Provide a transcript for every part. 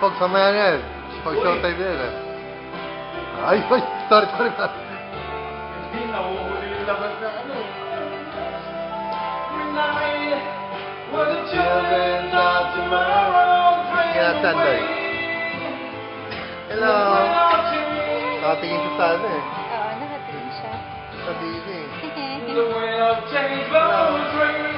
Pag mamaya na yan. Pag showtime na yan eh. Ay, sorry. Hindi, nahuhuli yung labas na ano. Kaya Sandoy. Hello. Nakatingin siya sa ano eh. Oo, nakatingin siya. Sa TV eh. The way of change goes free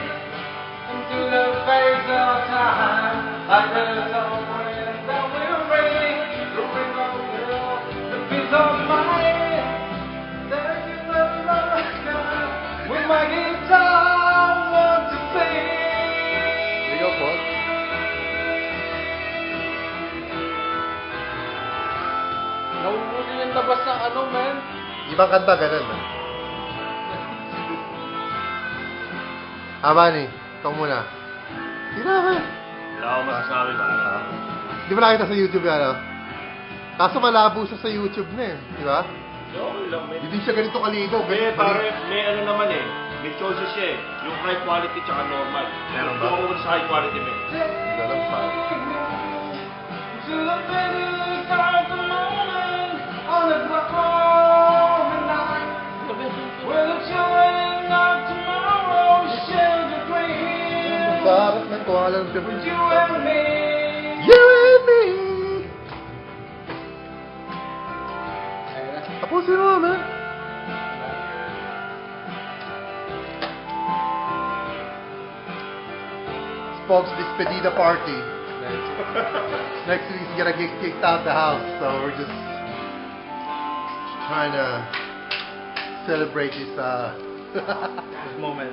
into the face of time. Like a wind that will bring the ring of love, the peace of mind. There is no love sky with my guitar want to sing. Ligaw po. Nahuhuli yung labas ng ano, man. Ibang kanta, ganun eh. Manny, ikaw muna. Hindi na ba? Wala akong masasabi ba? Di ba nakita sa YouTube yan, ano? Kaso malabo siya sa YouTube na eh. Di ba? Okay lang, man. Hindi siya ganito kalinaw. May pare, may ano naman eh. May choices siya eh. Yung high quality tsaka normal. Meron ba? Doon ako sa high quality, man. Hindi ko alam pa. Bakit man ko alam sa You and me. You and me! Tapusin mo, man. Spokes despedida party. Next week he's gonna get kicked out the house, so we're just trying to celebrate this This moment.